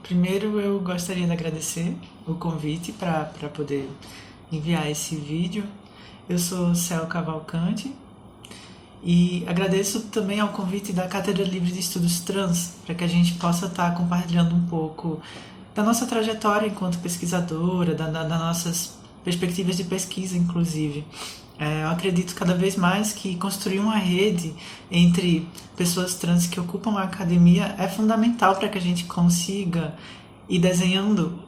Primeiro, eu gostaria de agradecer o convite para poder enviar esse vídeo. Eu sou Cel Cavalcante e agradeço também ao convite da Cátedra Livre de Estudos Trans, para que a gente possa estar compartilhando um pouco da nossa trajetória enquanto pesquisadora, das nossas perspectivas de pesquisa, inclusive. Eu acredito cada vez mais que construir uma rede entre pessoas trans que ocupam a academia é fundamental para que a gente consiga ir desenhando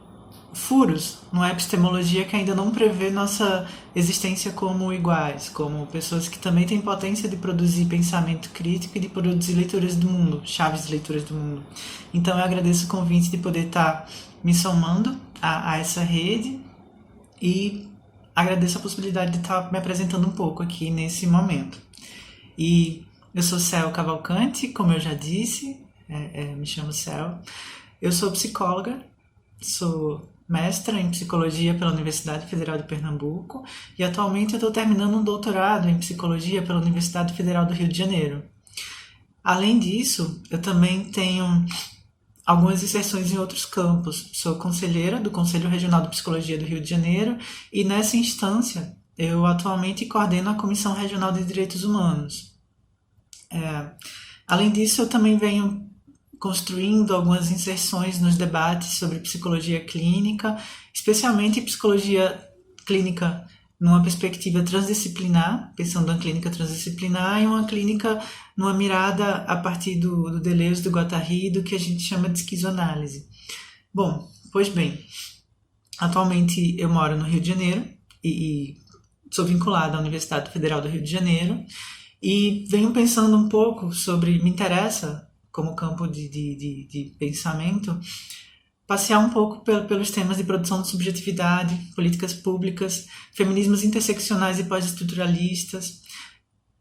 furos numa epistemologia que ainda não prevê nossa existência como iguais, como pessoas que também têm potência de produzir pensamento crítico e de produzir leituras do mundo, chaves de leituras do mundo. Então eu agradeço o convite de poder estar me somando a essa rede e agradeço a possibilidade de estar me apresentando um pouco aqui nesse momento. E eu sou Cel Cavalcante, como eu já disse, me chamo Cel. Eu sou psicóloga, sou mestra em psicologia pela Universidade Federal de Pernambuco e atualmente eu estou terminando um doutorado em psicologia pela Universidade Federal do Rio de Janeiro. Além disso, eu também tenho algumas inserções em outros campos. Sou conselheira do Conselho Regional de Psicologia do Rio de Janeiro e, nessa instância, eu atualmente coordeno a Comissão Regional de Direitos Humanos. Além disso, eu também venho construindo algumas inserções nos debates sobre psicologia clínica, especialmente psicologia clínica numa perspectiva transdisciplinar, pensando em clínica transdisciplinar e uma clínica numa mirada a partir do Deleuze, do Guattari, do que a gente chama de esquizoanálise. Bom, pois bem, atualmente eu moro no Rio de Janeiro e sou vinculada à Universidade Federal do Rio de Janeiro e venho pensando um pouco sobre, me interessa como campo de pensamento, passear um pouco pelos temas de produção de subjetividade, políticas públicas, feminismos interseccionais e pós-estruturalistas,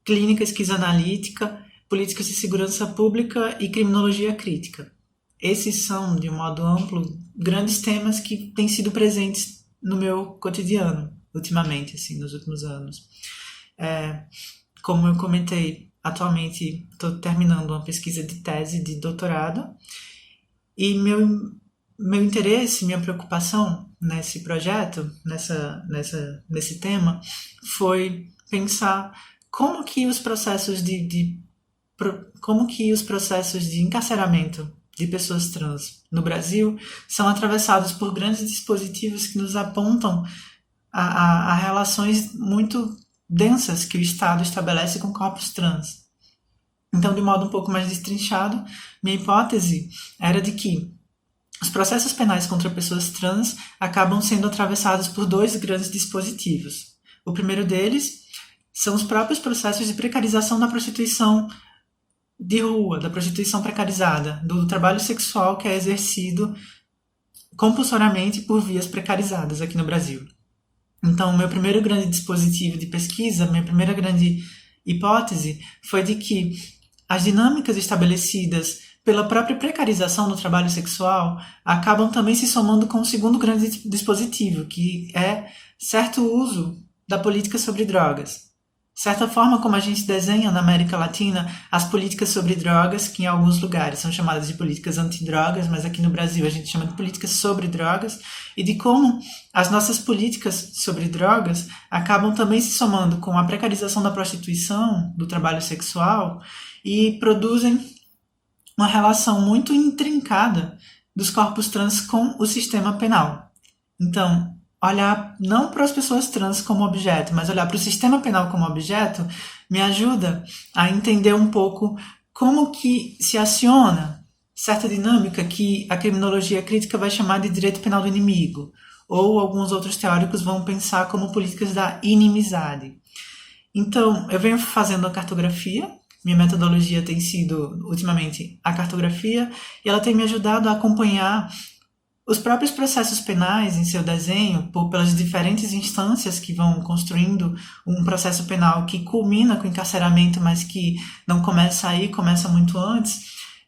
clínica esquizoanalítica, políticas de segurança pública e criminologia crítica. Esses são, de um modo amplo, grandes temas que têm sido presentes no meu cotidiano, ultimamente, assim, nos últimos anos. Como eu comentei, atualmente estou terminando uma pesquisa de tese de doutorado e meu interesse, minha preocupação nesse projeto, nesse tema, foi pensar como que os processos de encarceramento de pessoas trans no Brasil são atravessados por grandes dispositivos que nos apontam a relações muito densas que o Estado estabelece com corpos trans. Então, de modo um pouco mais destrinchado, minha hipótese era de que os processos penais contra pessoas trans acabam sendo atravessados por dois grandes dispositivos. O primeiro deles são os próprios processos de precarização da prostituição de rua, da prostituição precarizada, do trabalho sexual que é exercido compulsoriamente por vias precarizadas aqui no Brasil. Então, meu primeiro grande dispositivo de pesquisa, minha primeira grande hipótese foi de que as dinâmicas estabelecidas pela própria precarização do trabalho sexual acabam também se somando com o segundo grande dispositivo, que é certo uso da política sobre drogas. Certa forma como a gente desenha na América Latina as políticas sobre drogas, que em alguns lugares são chamadas de políticas antidrogas, mas aqui no Brasil a gente chama de políticas sobre drogas, e de como as nossas políticas sobre drogas acabam também se somando com a precarização da prostituição, do trabalho sexual, e produzem uma relação muito intrincada dos corpos trans com o sistema penal. Então, olhar não para as pessoas trans como objeto, mas olhar para o sistema penal como objeto, me ajuda a entender um pouco como que se aciona certa dinâmica que a criminologia crítica vai chamar de direito penal do inimigo, ou alguns outros teóricos vão pensar como políticas da inimizade. Então, eu venho fazendo a cartografia, minha metodologia tem sido, ultimamente, a cartografia, e ela tem me ajudado a acompanhar os próprios processos penais em seu desenho, pelas diferentes instâncias que vão construindo um processo penal que culmina com o encarceramento, mas que não começa aí, começa muito antes,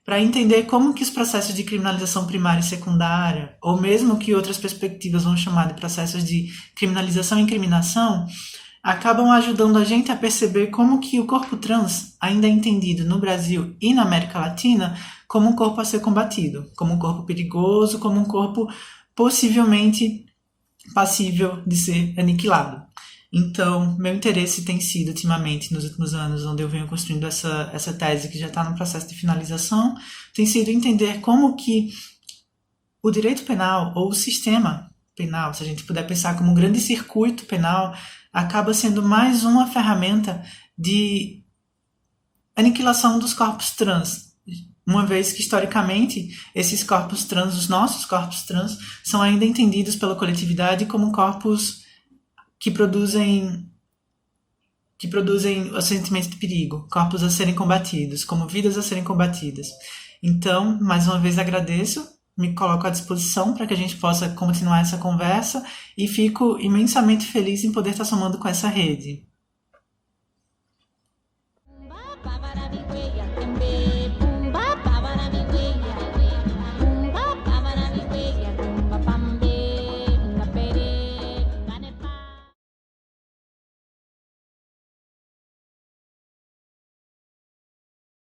para entender como que os processos de criminalização primária e secundária, ou mesmo que outras perspectivas vão chamar de processos de criminalização e incriminação, acabam ajudando a gente a perceber como que o corpo trans ainda é entendido no Brasil e na América Latina como um corpo a ser combatido, como um corpo perigoso, como um corpo possivelmente passível de ser aniquilado. Então, meu interesse tem sido, ultimamente, nos últimos anos, onde eu venho construindo essa tese que já está no processo de finalização, tem sido entender como que o direito penal, ou o sistema penal, se a gente puder pensar como um grande circuito penal, acaba sendo mais uma ferramenta de aniquilação dos corpos trans, uma vez que, historicamente, esses corpos trans, os nossos corpos trans, são ainda entendidos pela coletividade como corpos que produzem o sentimento de perigo, corpos a serem combatidos, como vidas a serem combatidas. Então, mais uma vez agradeço, me coloco à disposição para que a gente possa continuar essa conversa e fico imensamente feliz em poder estar somando com essa rede.